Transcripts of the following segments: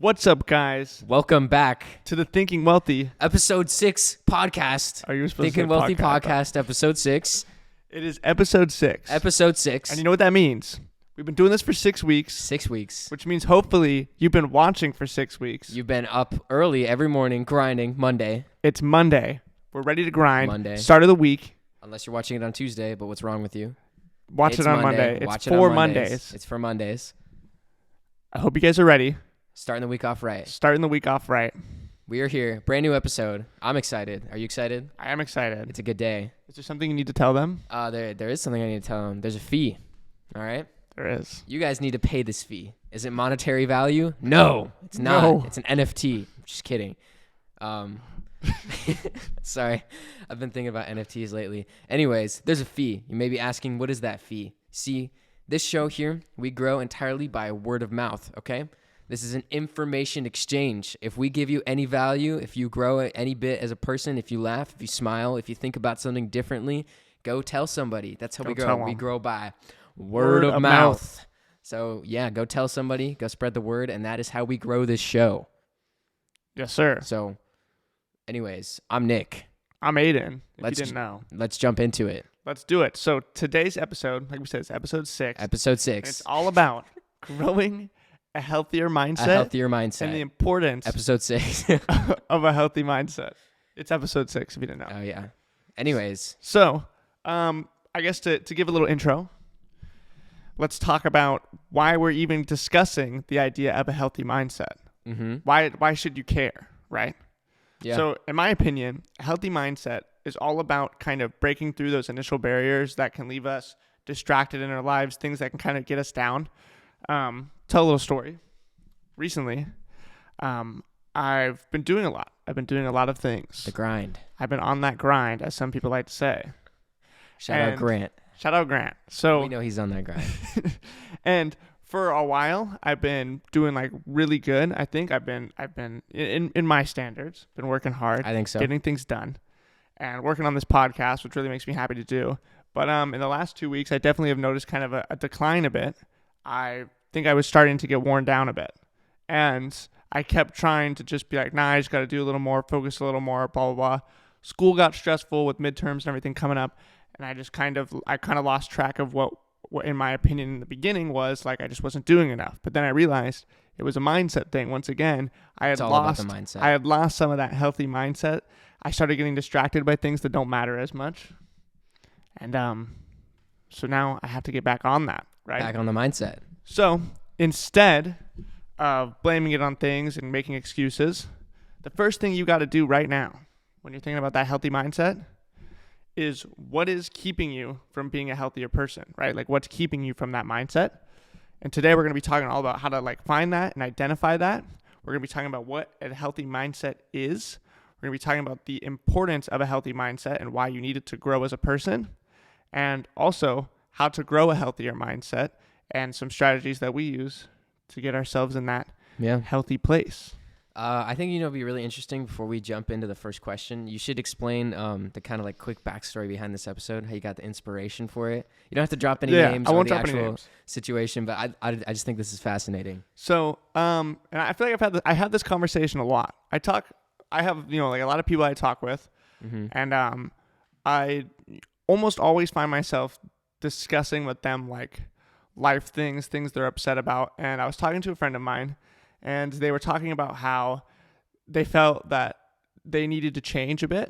What's up, guys? Welcome back To the Thinking Wealthy. Episode 6 podcast. Are you supposed Thinking to say Wealthy podcast, episode 6. It is episode 6. Episode 6. And you know what that means? We've been doing this for 6 weeks. 6 weeks. Which means hopefully you've been watching for 6 weeks. You've been up early every morning, grinding, Monday. It's Monday. We're ready to grind. Monday. Start of the week. Unless you're watching it on Tuesday, but what's wrong with you? Watch It's it on Monday. Watch It's it on for Mondays. Mondays. It's for Mondays. I hope you guys are ready. Starting the week off right. Starting the week off right. We are here. Brand new episode. I'm excited. Are you excited? I am excited. It's a good day. Is there something you need to tell them? There is something I need to tell them. There's a fee. All right? There is. You guys need to pay this fee. Is it monetary value? No, it's not. No. It's an NFT. Just kidding. Sorry. I've been thinking about NFTs lately. Anyways, there's a fee. You may be asking, what is that fee? See, this show here, we grow entirely by word of mouth, okay? This is an information exchange. If we give you any value, if you grow any bit as a person, if you laugh, if you smile, if you think about something differently, go tell somebody. That's how we grow. We grow by word of mouth. So, yeah, go tell somebody, go spread the word, and that is how we grow this show. Yes, sir. So, anyways, I'm Nick. I'm Aiden, if Let's you didn't know. Let's jump into it. Let's do it. So today's episode, like we said, is episode 6. Episode 6. And it's all about growing a healthier mindset. A healthier mindset. And the importance Episode 6. of a healthy mindset. It's episode 6, if you didn't know. Oh, yeah. Anyways. So, I guess to give a little intro, let's talk about why we're even discussing the idea of a healthy mindset. Mm-hmm. Why should you care, right? Yeah. So, in my opinion, a healthy mindset is all about kind of breaking through those initial barriers that can leave us distracted in our lives, things that can kind of get us down. Tell a little story. Recently, I've been doing a lot. I've been doing a lot of things. The grind. I've been on that grind, as some people like to say. Shout out Grant. Shout out Grant. So we know he's on that grind. and for a while, I've been doing like really good. I think I've been in my standards, been working hard. I think so. Getting things done and working on this podcast, which really makes me happy to do. But in the last 2 weeks, I definitely have noticed kind of a decline a bit. I think I was starting to get worn down a bit. And I kept trying to just be like, nah, I just got to do a little more, focus a little more, blah, blah, blah. School got stressful with midterms and everything coming up. And I just kind of lost track of what in my opinion in the beginning was like I just wasn't doing enough. But then I realized it was a mindset thing. Once again, I had lost some of that healthy mindset. I started getting distracted by things that don't matter as much. And so now I have to get back on that, right? Back on the mindset. So instead of blaming it on things and making excuses, the first thing you got to do right now when you're thinking about that healthy mindset is what is keeping you from being a healthier person, right? Like what's keeping you from that mindset. And today we're going to be talking all about how to like find that and identify that. We're going to be talking about what a healthy mindset is. We're going to be talking about the importance of a healthy mindset and why you need it to grow as a person. And also how to grow a healthier mindset and some strategies that we use to get ourselves in that healthy place. I think, it'd be really interesting before we jump into the first question. You should explain the kind of like quick backstory behind this episode, how you got the inspiration for it. You don't have to drop any names or the actual situation, but I just think this is fascinating. So, and I feel like I had this conversation a lot. I have, like a lot of people I talk with, and I almost always find myself discussing with them like life things they're upset about. And I was talking to a friend of mine, and they were talking about how they felt that they needed to change a bit.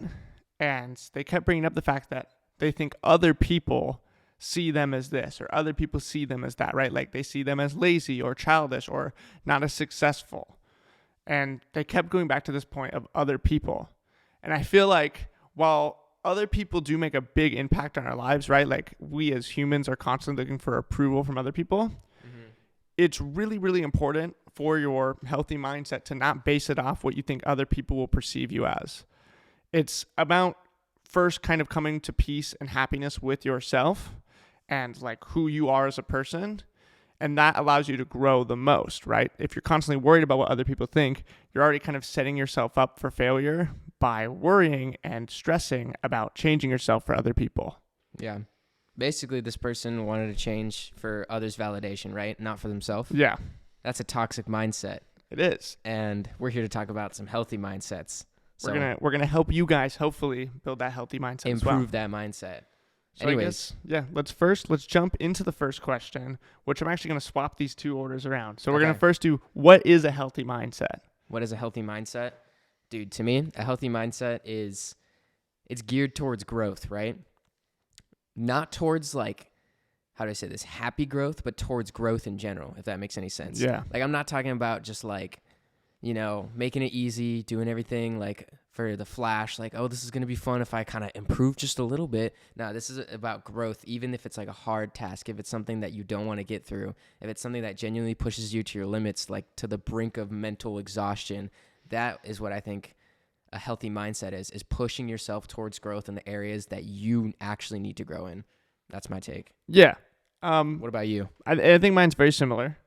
And they kept bringing up the fact that they think other people see them as this or other people see them as that, right? Like they see them as lazy or childish or not as successful. And they kept going back to this point of other people. And I feel like while other people do make a big impact on our lives, right? Like we as humans are constantly looking for approval from other people. It's really, really important for your healthy mindset to not base it off what you think other people will perceive you as. It's about first kind of coming to peace and happiness with yourself and like who you are as a person. And that allows you to grow the most, right? If you're constantly worried about what other people think, you're already kind of setting yourself up for failure by worrying and stressing about changing yourself for other people. Yeah. Basically, this person wanted to change for others' validation, right? Not for themselves. Yeah. That's a toxic mindset. It is. And we're here to talk about some healthy mindsets. So We're gonna help you guys hopefully build that healthy mindset as well. improve that mindset. So Anyways, let's jump into the first question, which I'm actually going to swap these two orders around. So we're Okay. going to first do, what is a healthy mindset? what is a healthy mindset? Dude, to me, a healthy mindset is it's geared towards growth, right? Not towards like, how do I say this, happy growth, but towards growth in general, if that makes any sense. Yeah. Like, I'm not talking about just like, making it easy, doing everything like for the flash, like, oh, this is going to be fun if I kind of improve just a little bit. No, this is about growth, even if it's like a hard task, if it's something that you don't want to get through, if it's something that genuinely pushes you to your limits, like to the brink of mental exhaustion. That is what I think a healthy mindset is pushing yourself towards growth in the areas that you actually need to grow in. That's my take. Yeah. What about you? I think mine's very similar.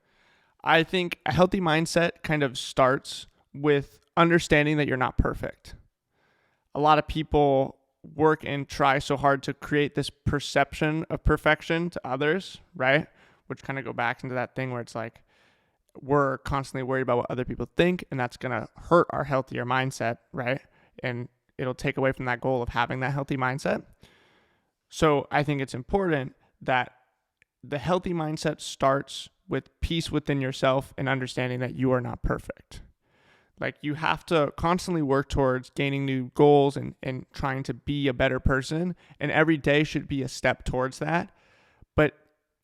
I think a healthy mindset kind of starts with understanding that you're not perfect. A lot of people work and try so hard to create this perception of perfection to others, right? Which kind of go back into that thing where it's like we're constantly worried about what other people think, and that's going to hurt our healthier mindset, right? And it'll take away from that goal of having that healthy mindset. So I think it's important that the healthy mindset starts with peace within yourself and understanding that you are not perfect. Like, you have to constantly work towards gaining new goals and trying to be a better person. And every day should be a step towards that. But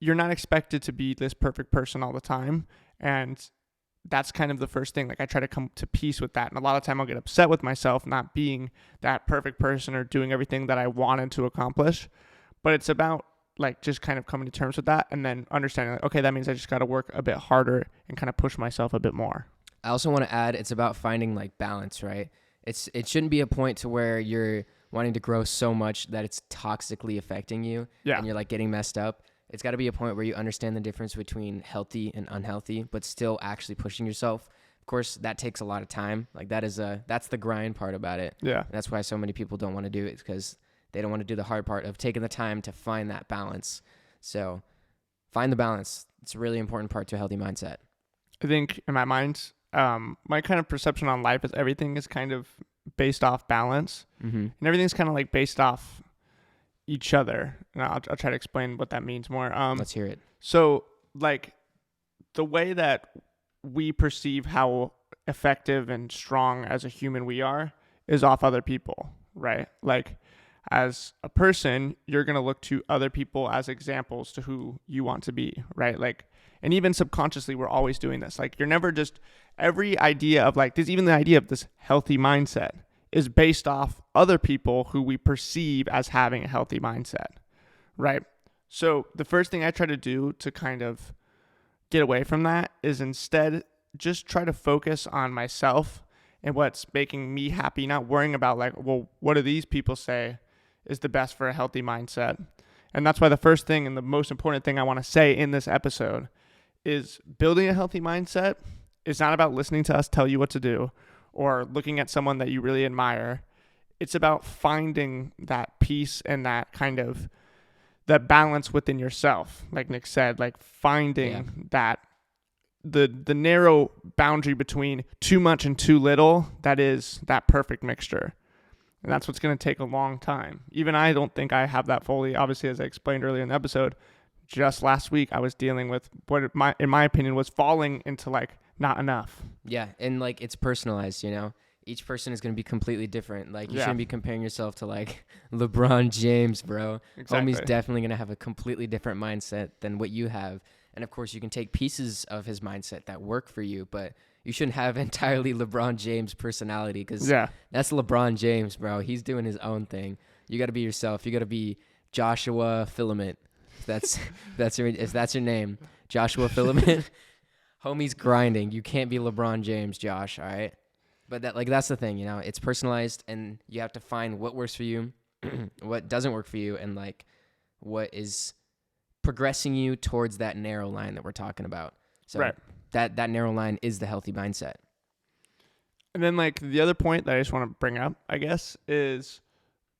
you're not expected to be this perfect person all the time. And that's kind of the first thing. Like, I try to come to peace with that. And a lot of time I'll get upset with myself not being that perfect person or doing everything that I wanted to accomplish. But it's about like just kind of coming to terms with that and then understanding like, okay, that means I just got to work a bit harder and kind of push myself a bit more. I also want to add, it's about finding like balance, right? It shouldn't be a point to where you're wanting to grow so much that it's toxically affecting you and you're like getting messed up. It's got to be a point where you understand the difference between healthy and unhealthy, but still actually pushing yourself. Of course, that takes a lot of time. Like that's the grind part about it. Yeah. And that's why so many people don't want to do it, because they don't want to do the hard part of taking the time to find that balance. So find the balance. It's a really important part to a healthy mindset. I think in my mind, my kind of perception on life is everything is kind of based off balance, and everything's kind of like based off each other. And I'll try to explain what that means more. Let's hear it. So like the way that we perceive how effective and strong as a human we are is off other people, right? Like, as a person, you're going to look to other people as examples to who you want to be, right? Like, and even subconsciously, we're always doing this. Like, you're never just, every idea of like, there's even the idea of this healthy mindset is based off other people who we perceive as having a healthy mindset, right? So the first thing I try to do to kind of get away from that is instead just try to focus on myself and what's making me happy, not worrying about like, well, what do these people say is the best for a healthy mindset. And that's why the first thing and the most important thing I want to say in this episode is building a healthy mindset is not about listening to us tell you what to do or looking at someone that you really admire. It's about finding that peace and that kind of that balance within yourself. Like Nick said, like finding that the narrow boundary between too much and too little, that is that perfect mixture. And that's what's going to take a long time. Even I don't think I have that fully. Obviously, as I explained earlier in the episode, just last week I was dealing with what, in my opinion, was falling into like not enough. Yeah, and like it's personalized, Each person is going to be completely different. Like you shouldn't be comparing yourself to like LeBron James, bro. Exactly. Homie's definitely going to have a completely different mindset than what you have. And of course, you can take pieces of his mindset that work for you, but you shouldn't have entirely LeBron James personality, because that's LeBron James, bro. He's doing his own thing. You got to be yourself. You got to be Joshua Filament. If that's your name, Joshua Filament. Homie's grinding. You can't be LeBron James, Josh. All right. But that's the thing, it's personalized, and you have to find what works for you, what doesn't work for you, and like what is progressing you towards that narrow line that we're talking about. So that narrow line is the healthy mindset. And then like the other point that I just want to bring up, I guess, is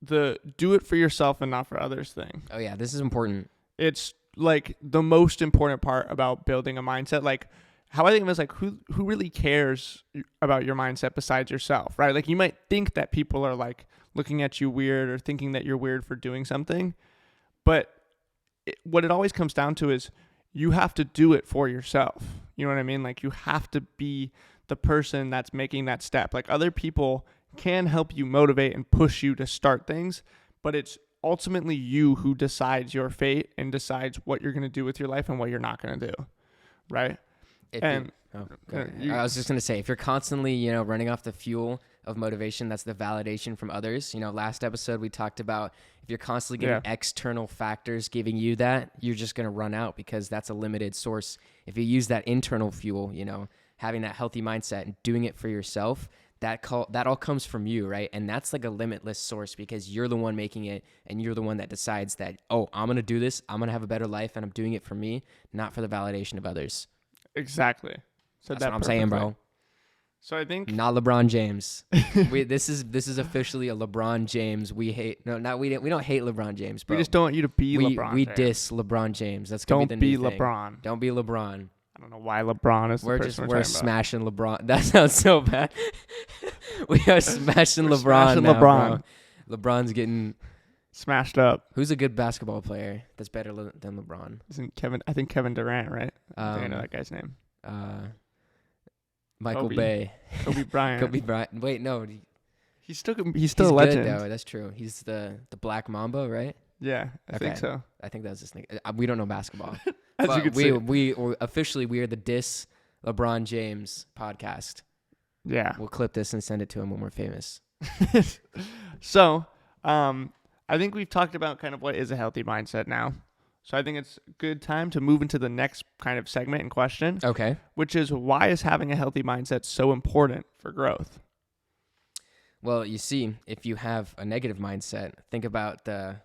the do it for yourself and not for others thing. Oh yeah, this is important. It's like the most important part about building a mindset. Like, how I think of it is like who really cares about your mindset besides yourself, right? Like you might think that people are like looking at you weird or thinking that you're weird for doing something, but what it always comes down to is you have to do it for yourself. You know what I mean? Like you have to be the person that's making that step. Like other people can help you motivate and push you to start things, but it's ultimately you who decides your fate and decides what you're going to do with your life and what you're not going to do, right? I was just going to say, if you're constantly, running off the fuel of motivation, that's the validation from others. Last episode we talked about if you're constantly getting external factors giving you that, you're just going to run out because that's a limited source. If you use that internal fuel, having that healthy mindset and doing it for yourself, that all comes from you, right? And that's like a limitless source because you're the one making it and you're the one that decides that, oh, I'm going to do this. I'm going to have a better life and I'm doing it for me, not for the validation of others. Exactly. That's what I'm saying, bro. So I think not LeBron James. This is officially a LeBron James. We don't hate LeBron James, bro. We just don't want you to be LeBron. We James. diss LeBron James. That's gonna be the new thing. LeBron. Don't be LeBron. I don't know why LeBron is. We're smashing LeBron. That sounds so bad. We are smashing LeBron. Smashing now, LeBron. Bro. LeBron's getting smashed up. Who's a good basketball player that's better than LeBron? Isn't Kevin? I think Kevin Durant, right? I think I know that guy's name. Michael Bay. Kobe Bryant. Kobe Bryant. Wait, no. He's still a legend. Good, though. That's true. He's the Black Mamba, right? Yeah, I think so. I think that's his name. We don't know basketball. As but you can see. we are the Diss LeBron James podcast. Yeah. We'll clip this and send it to him when we're famous. So, I think we've talked about kind of what is a healthy mindset now. So I think it's a good time to move into the next kind of segment and question. Okay. Which is, why is having a healthy mindset so important for growth? Well, you see, if you have a negative mindset, think about the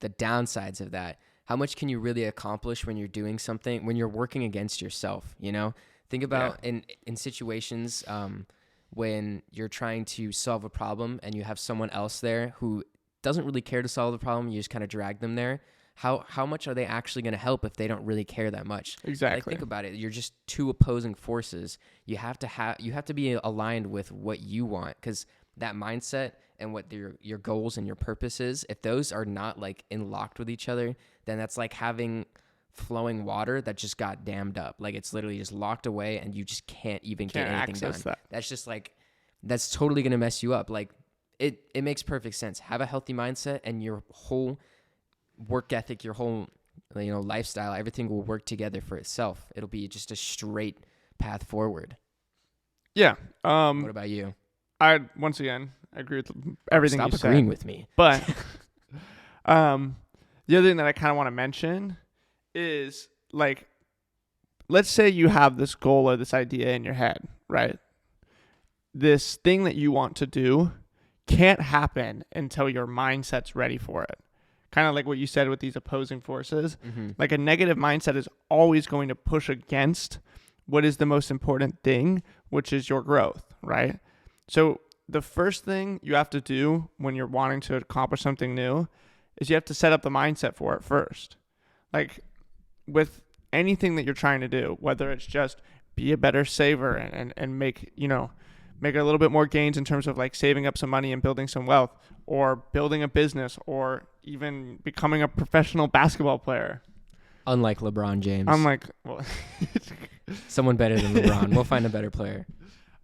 downsides of that. How much can you really accomplish when you're doing something, when you're working against yourself, Think about in situations when you're trying to solve a problem and you have someone else there who doesn't really care to solve the problem, you just kind of drag them there. How much are they actually going to help if they don't really care that much? Exactly. Like, think about it. You're just two opposing forces. You have to be aligned with what you want, because that mindset and what your goals and your purpose is, if those are not like locked with each other, then that's like having flowing water that just got dammed up. Like it's literally just locked away and you just can't get anything done. That's just like, that's totally going to mess you up. Like it makes perfect sense. Have a healthy mindset and your whole work ethic, your whole lifestyle, everything will work together for itself. It'll be just a straight path forward. Yeah. What about you? I agree with everything you said. Stop agreeing with me. But the other thing that I kind of want to mention is, like, let's say you have this goal or this idea in your head, right? This thing that you want to do can't happen until your mindset's ready for it. Kind of like what you said with these opposing forces. Mm-hmm. Like a negative mindset is always going to push against what is the most important thing, which is your growth, right? So the first thing you have to do when you're wanting to accomplish something new is you have to set up the mindset for it first. Like with anything that you're trying to do, whether it's just be a better saver and make a little bit more gains in terms of like saving up some money and building some wealth, or building a business, or even becoming a professional basketball player. Unlike LeBron James. Someone better than LeBron. We'll find a better player.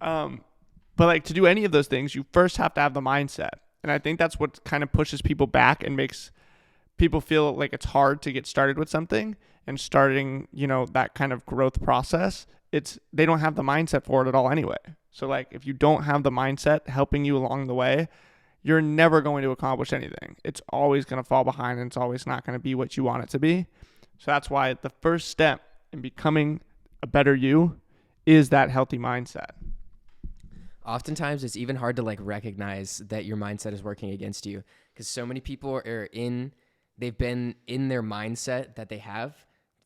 But like to do any of those things, you first have to have the mindset. And I think that's what kind of pushes people back and makes people feel like it's hard to get started with something and starting, that kind of growth process. They don't have the mindset for it at all anyway. So like if you don't have the mindset helping you along the way, you're never going to accomplish anything. It's always going to fall behind and it's always not going to be what you want it to be. So that's why the first step in becoming a better you is that healthy mindset. Oftentimes it's even hard to like recognize that your mindset is working against you, because so many people they've been in their mindset that they have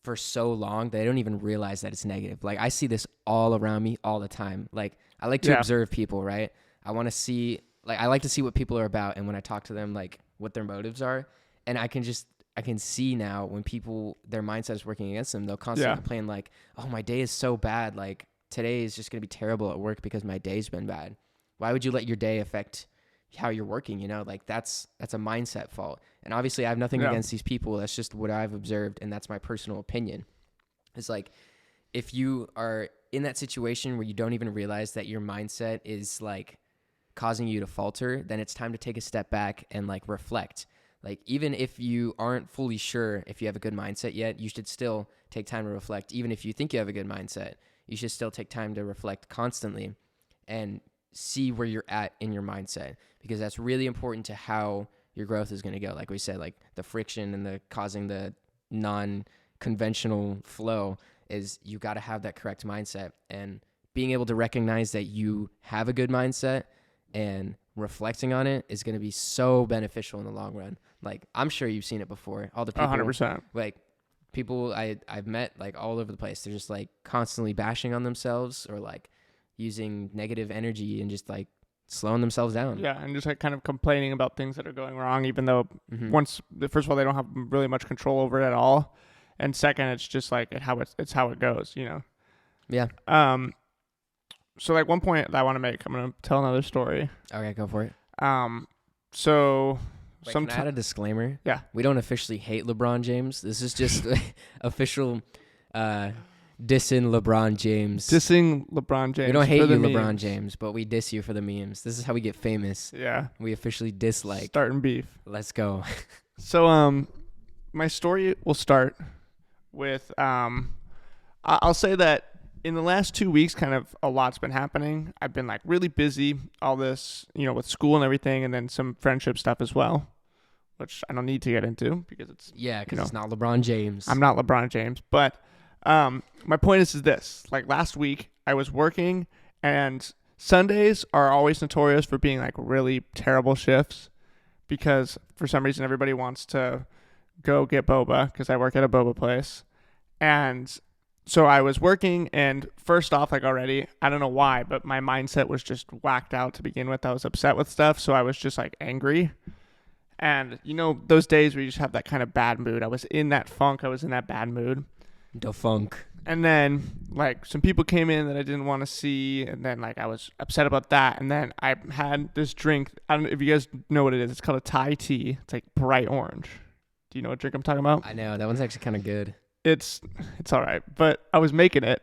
for so long they don't even realize that it's negative. Like I see this all around me all the time. Like I like to observe people, right? I like to see what people are about, and when I talk to them, like what their motives are, and I can I can see now when people, their mindset is working against them, they'll constantly complain like, oh, my day is so bad. Like today is just going to be terrible at work because my day's been bad. Why would you let your day affect how you're working? You know, like that's a mindset fault. And obviously I have nothing against these people. That's just what I've observed. And that's my personal opinion. It's like, if you are in that situation where you don't even realize that your mindset is like causing you to falter, then it's time to take a step back and like reflect. Like, even if you aren't fully sure if you have a good mindset yet, you should still take time to reflect. Even if you think you have a good mindset, you should still take time to reflect constantly and see where you're at in your mindset, because that's really important to how your growth is going to go. Like we said, like the friction and the causing the non-conventional flow is you got to have that correct mindset, and being able to recognize that you have a good mindset and reflecting on it is going to be so beneficial in the long run. Like, I'm sure you've seen it before. All the people, 100%. like people I've met like all over the place, they're just like constantly bashing on themselves or like using negative energy and just like slowing themselves down. Yeah, and just like kind of complaining about things that are going wrong, even though first of all, they don't have really much control over it at all. And second, it's just like it's how it goes, you know? Yeah. So like one point that I want to make, I'm going to tell another story. Okay, go for it. So Wait, can I add a disclaimer? Yeah. We don't officially hate LeBron James. This is just official dissing LeBron James. Dissing LeBron James. We don't hate you, memes. LeBron James, but we diss you for the memes. This is how we get famous. Yeah. We officially dislike. Starting beef. Let's go. So my story will start with I'll say that in the last 2 weeks, kind of a lot's been happening. I've been like really busy, all this, you know, with school and everything, and then some friendship stuff as well, which I don't need to get into because it's it's not LeBron James. I'm not LeBron James, but my point is this: like last week, I was working, and Sundays are always notorious for being like really terrible shifts because for some reason everybody wants to go get boba because I work at a boba place, and so I was working, and first off, like already, I don't know why, but my mindset was just whacked out to begin with. I was upset with stuff, so I was just like angry. And you know, those days where you just have that kind of bad mood. I was in that funk. I was in that bad mood. The funk. And then like some people came in that I didn't want to see, and then like I was upset about that. And then I had this drink. I don't know if you guys know what it is. It's called a Thai tea. It's like bright orange. Do you know what drink I'm talking about? I know, that one's actually kind of good. It's all right, but I was making it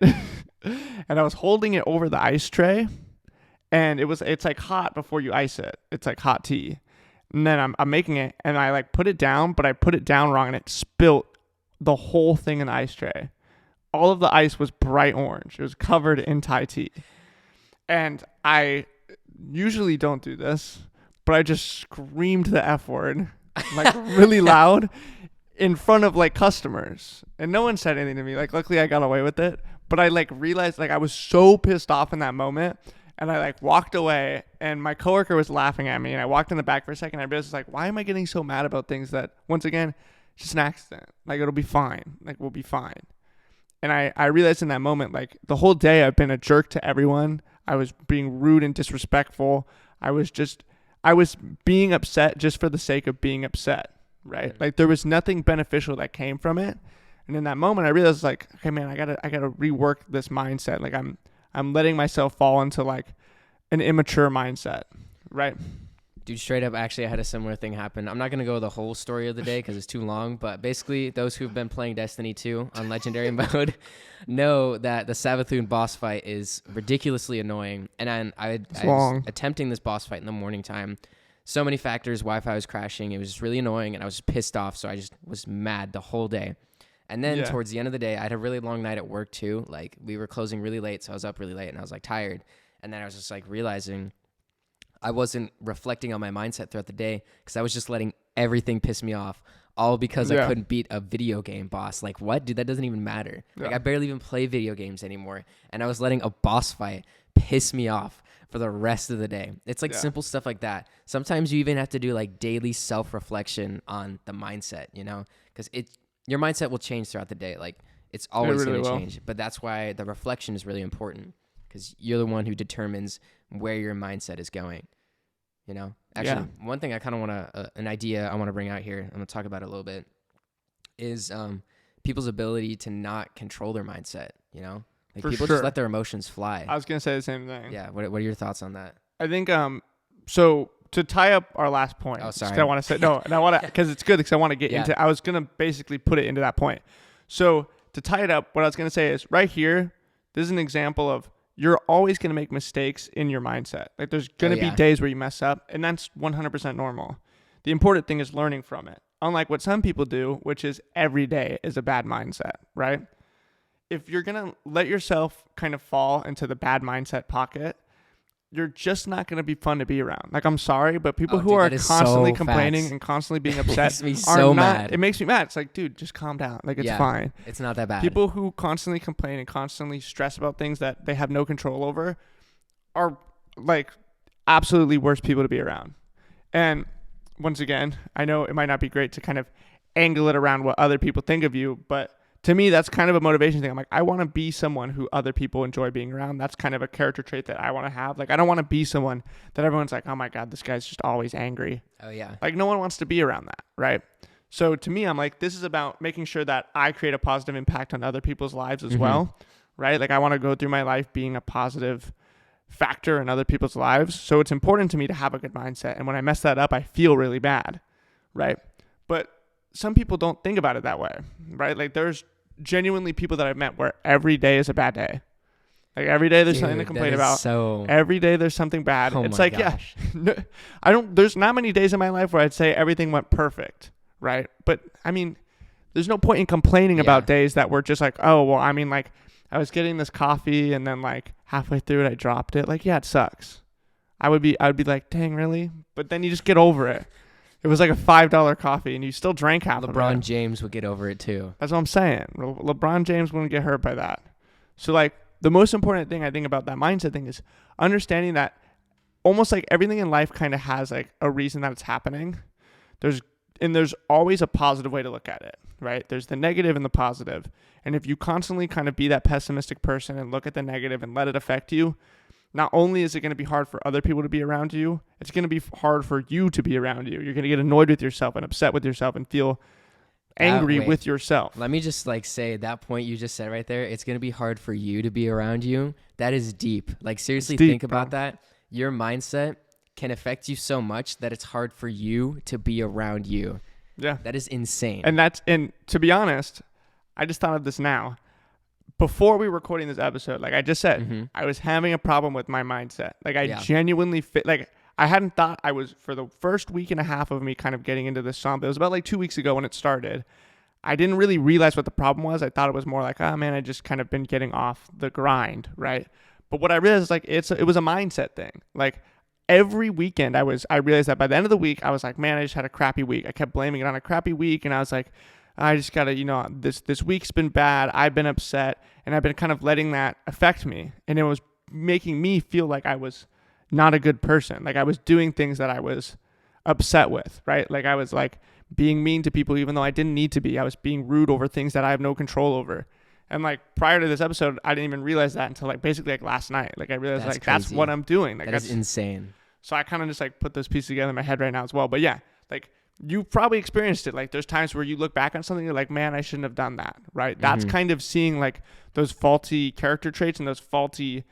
and I was holding it over the ice tray, and it's like hot before you ice it. It's like hot tea. And then I'm making it, and I like put it down, but I put it down wrong, and it spilt the whole thing in the ice tray. All of the ice was bright orange. It was covered in Thai tea. And I usually don't do this, but I just screamed the F word like really loud in front of like customers, and no one said anything to me. Like, luckily I got away with it, but I like realized like I was so pissed off in that moment, and I like walked away, and my coworker was laughing at me, and I walked in the back for a second. I realized like, why am I getting so mad about things that, once again, it's just an accident. Like, it'll be fine. Like, we'll be fine. And I realized in that moment, like the whole day I've been a jerk to everyone. I was being rude and disrespectful. I was being upset just for the sake of being upset. Right? Like, there was nothing beneficial that came from it. And in that moment I realized like, okay, man, I gotta rework this mindset. Like I'm letting myself fall into like an immature mindset. Right? Dude, straight up, actually, I had a similar thing happen. I'm not going to go the whole story of the day because it's too long, but basically, those who've been playing Destiny 2 on Legendary mode know that the Savathûn boss fight is ridiculously annoying. And I was attempting this boss fight in the morning time. So many factors, Wi-Fi was crashing, it was just really annoying, and I was just pissed off, so I just was mad the whole day. And then towards the end of the day, I had a really long night at work too. Like, we were closing really late, so I was up really late, and I was like tired. And then I was just like realizing I wasn't reflecting on my mindset throughout the day because I was just letting everything piss me off, all because I couldn't beat a video game boss. Like, what? Dude, that doesn't even matter. Like, I barely even play video games anymore, and I was letting a boss fight piss me off for the rest of the day. It's like simple stuff like that. Sometimes you even have to do like daily self-reflection on the mindset, you know, because your mindset will change throughout the day. Like, it's always going to change, but that's why the reflection is really important, because you're the one who determines where your mindset is going. You know, actually, one thing I kind of want to, an idea I want to bring out here, I'm going to talk about it a little bit, is people's ability to not control their mindset, you know? Like For people sure. just let their emotions fly. I was gonna say the same thing. Yeah. What are your thoughts on that? I think so to tie up our last point. Oh, sorry. I want to say no, and I want to because it's good because I want to get Yeah. into. I was gonna basically put it into that point. So to tie it up, what I was gonna say is right here. This is an example of you're always gonna make mistakes in your mindset. Like there's gonna be days where you mess up, and that's 100% normal. The important thing is learning from it. Unlike what some people do, which is every day is a bad mindset, right? If you're going to let yourself kind of fall into the bad mindset pocket, you're just not going to be fun to be around. Like, I'm sorry, but people who are constantly complaining and constantly being upset makes me are so not, mad. it makes me mad. It's like, dude, just calm down. Like, it's fine. It's not that bad. People who constantly complain and constantly stress about things that they have no control over are like absolutely worst people to be around. And once again, I know it might not be great to kind of angle it around what other people think of you, but to me, that's kind of a motivation thing. I'm like, I want to be someone who other people enjoy being around. That's kind of a character trait that I want to have. Like, I don't want to be someone that everyone's like, oh my God, this guy's just always angry. Oh, yeah. Like, no one wants to be around that, right? So to me, I'm like, this is about making sure that I create a positive impact on other people's lives as well, right? Like, I want to go through my life being a positive factor in other people's lives. So it's important to me to have a good mindset. And when I mess that up, I feel really bad, right? But some people don't think about it that way, right? Like, there's genuinely people that I've met where every day is a bad day. Like every day there's something to complain about. So every day there's something bad. Oh it's my like, gosh. there's not many days in my life where I'd say everything went perfect, right? But I mean, there's no point in complaining about days that were just like, oh, well, I mean, like I was getting this coffee and then like halfway through it, I dropped it. Like, yeah, it sucks. I would be like, dang, really? But then you just get over it. It was like a $5 coffee, and you still drank half of it. LeBron James would get over it too. That's what I'm saying. LeBron James wouldn't get hurt by that. So, like, the most important thing I think about that mindset thing is understanding that almost like everything in life kind of has like a reason that it's happening. There's always a positive way to look at it, right? There's the negative and the positive. And if you constantly kind of be that pessimistic person and look at the negative and let it affect you, not only is it going to be hard for other people to be around you, it's going to be hard for you to be around you. You're going to get annoyed with yourself and upset with yourself and feel angry with yourself. Let me just like say that point you just said right there. It's going to be hard for you to be around you. That is deep. Like seriously, think about that. Your mindset can affect you so much that it's hard for you to be around you. Yeah. That is insane. And to be honest, I just thought of this now. Before we were recording this episode, like I just said, I was having a problem with my mindset. Like I genuinely like I hadn't thought I was, for the first week and a half of me kind of getting into this slump. It was about like 2 weeks ago when it started. I didn't really realize what the problem was. I thought it was more like, oh man, I just kind of been getting off the grind, right? But what I realized is like it was a mindset thing. Like every weekend I realized that by the end of the week, I was like, man, I just had a crappy week. I kept blaming it on a crappy week, and I was like, I just gotta, this week's been bad. I've been upset, and I've been kind of letting that affect me. And it was making me feel like I was not a good person. Like I was doing things that I was upset with, right? Like I was like being mean to people even though I didn't need to be. I was being rude over things that I have no control over. And like prior to this episode, I didn't even realize that until like basically like last night. Like I realized that's crazy. That's what I'm doing. Like that's insane. So I kind of just like put those pieces together in my head right now as well. But yeah, like you've probably experienced it. Like there's times where you look back on something, you're like, man, I shouldn't have done that, right? That's kind of seeing like those faulty character traits and those faulty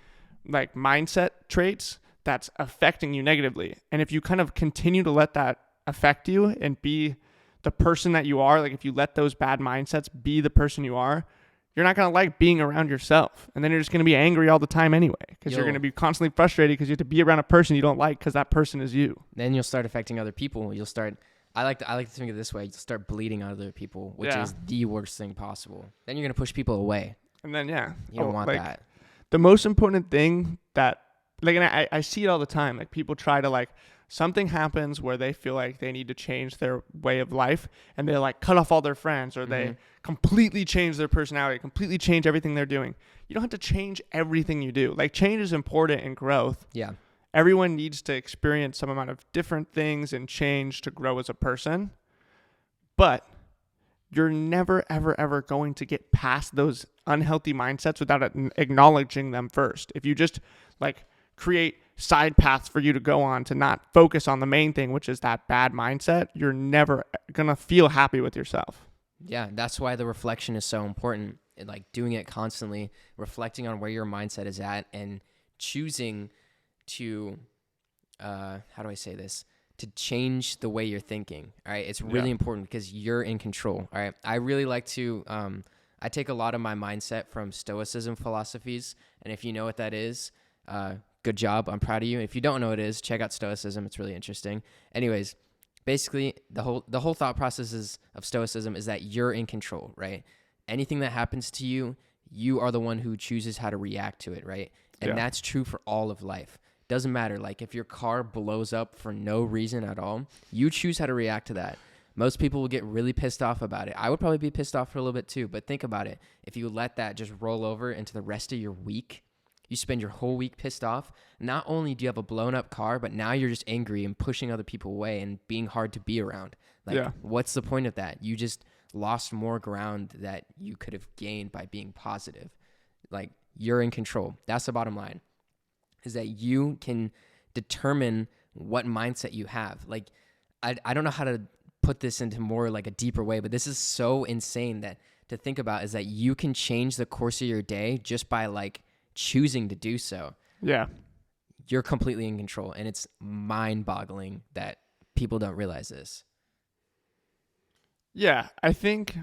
like mindset traits that's affecting you negatively. And if you kind of continue to let that affect you and be the person that you are, like if you let those bad mindsets be the person you are, you're not going to like being around yourself. And then you're just going to be angry all the time anyway, because you're going to be constantly frustrated because you have to be around a person you don't like because that person is you. Then you'll start affecting other people. You'll start... I like to think of it this way. You start bleeding on other people, which is the worst thing possible. Then you're going to push people away. And then, you don't want that. The most important thing that, like, and I see it all the time. Like, people try to, like, something happens where they feel like they need to change their way of life, and they, like, cut off all their friends, or they completely change their personality, completely change everything they're doing. You don't have to change everything you do. Like, change is important in growth. Yeah. Everyone needs to experience some amount of different things and change to grow as a person. But you're never, ever, ever going to get past those unhealthy mindsets without acknowledging them first. If you just like create side paths for you to go on to not focus on the main thing, which is that bad mindset, you're never going to feel happy with yourself. Yeah, that's why the reflection is so important. And like doing it constantly, reflecting on where your mindset is at, and choosing to, how do I say this? To change the way you're thinking. All right, it's really important because you're in control. All right, I really like to. I take a lot of my mindset from Stoicism philosophies, and if you know what that is, good job. I'm proud of you. If you don't know what it is, check out Stoicism. It's really interesting. Anyways, basically, the whole thought process of Stoicism is that you're in control, right? Anything that happens to you, you are the one who chooses how to react to it, right? And that's true for all of life. Doesn't matter. Like if your car blows up for no reason at all, you choose how to react to that. Most people will get really pissed off about it. I would probably be pissed off for a little bit too, but think about it. If you let that just roll over into the rest of your week, you spend your whole week pissed off. Not only do you have a blown up car, but now you're just angry and pushing other people away and being hard to be around. Like, what's the point of that? You just lost more ground that you could have gained by being positive. Like, you're in control. That's the bottom line, is that you can determine what mindset you have. Like, I don't know how to put this into more like a deeper way, but this is so insane that to think about, is that you can change the course of your day just by like choosing to do so. Yeah. You're completely in control, and it's mind-boggling that people don't realize this. Yeah, I think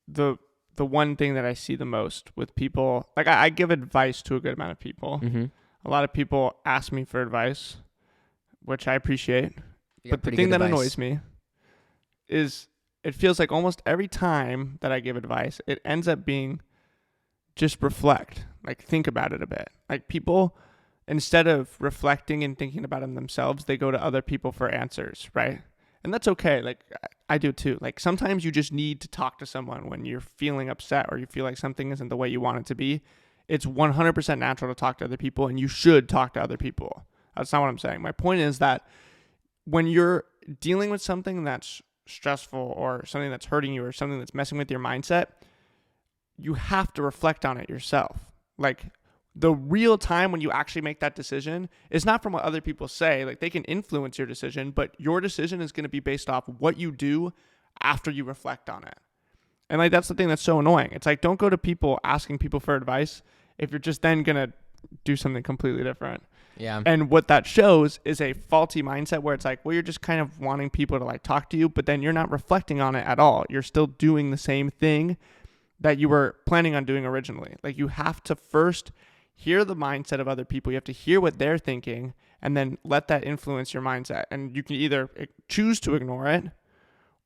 the one thing that I see the most with people, like I give advice to a good amount of people. Mm-hmm. A lot of people ask me for advice, which I appreciate. But the thing that annoys me is it feels like almost every time that I give advice, it ends up being just reflect, like think about it a bit. Like people, instead of reflecting and thinking about it themselves, they go to other people for answers, right? And that's okay. Like I do too. Like sometimes you just need to talk to someone when you're feeling upset or you feel like something isn't the way you want it to be. It's 100% natural to talk to other people, and you should talk to other people. That's not what I'm saying. My point is that when you're dealing with something that's stressful or something that's hurting you or something that's messing with your mindset, you have to reflect on it yourself. Like the real time when you actually make that decision is not from what other people say. Like they can influence your decision, but your decision is going to be based off what you do after you reflect on it. And like that's the thing that's so annoying. It's like, don't go to people asking people for advice if you're just then going to do something completely different. Yeah. And what that shows is a faulty mindset where it's like, well, you're just kind of wanting people to like talk to you, but then you're not reflecting on it at all. You're still doing the same thing that you were planning on doing originally. Like you have to first hear the mindset of other people. You have to hear what they're thinking and then let that influence your mindset. And you can either choose to ignore it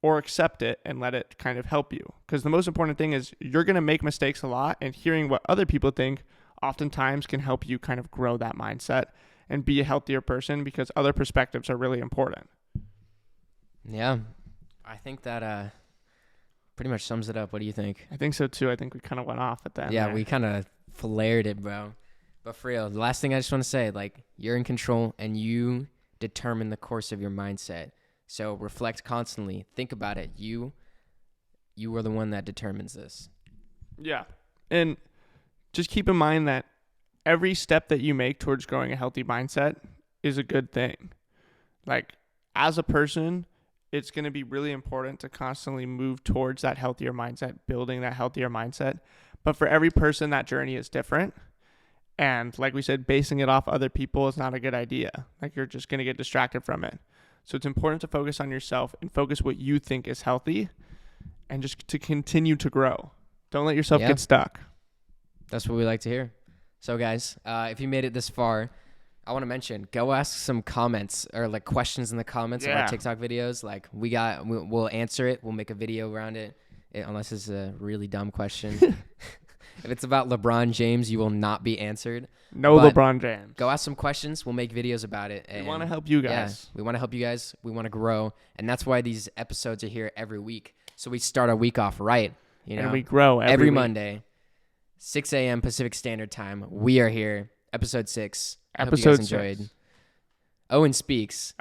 or accept it and let it kind of help you. Because the most important thing is you're going to make mistakes a lot, and hearing what other people think oftentimes can help you kind of grow that mindset and be a healthier person, because other perspectives are really important. Yeah. I think that pretty much sums it up. What do you think? I think so too. I think we kind of went off at the end. Yeah, we kind of flared it, bro. But for real, the last thing I just want to say, like, you're in control and you determine the course of your mindset. So reflect constantly. Think about it. You are the one that determines this. Yeah. And just keep in mind that every step that you make towards growing a healthy mindset is a good thing. Like, as a person, it's going to be really important to constantly move towards that healthier mindset, building that healthier mindset. But for every person, that journey is different. And like we said, basing it off other people is not a good idea. Like, you're just going to get distracted from it. So it's important to focus on yourself and focus what you think is healthy and just to continue to grow. Don't let yourself get stuck. That's what we like to hear. So guys, if you made it this far, I want to mention, go ask some comments or like questions in the comments of our TikTok videos. Like we'll answer it. We'll make a video around it, unless it's a really dumb question. If it's about LeBron James, you will not be answered. No LeBron James. Go ask some questions. We'll make videos about it. We want to help you guys. Yeah, we want to help you guys. We want to grow. And that's why these episodes are here every week. So we start our week off right. You know, and we grow every Monday, 6 a.m. Pacific Standard Time. We are here. Episode 6. Hope you guys enjoyed. 6. Owen speaks.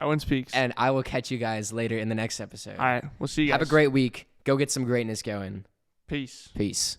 And I will catch you guys later in the next episode. All right. We'll see you guys. Have a great week. Go get some greatness going. Peace. Peace.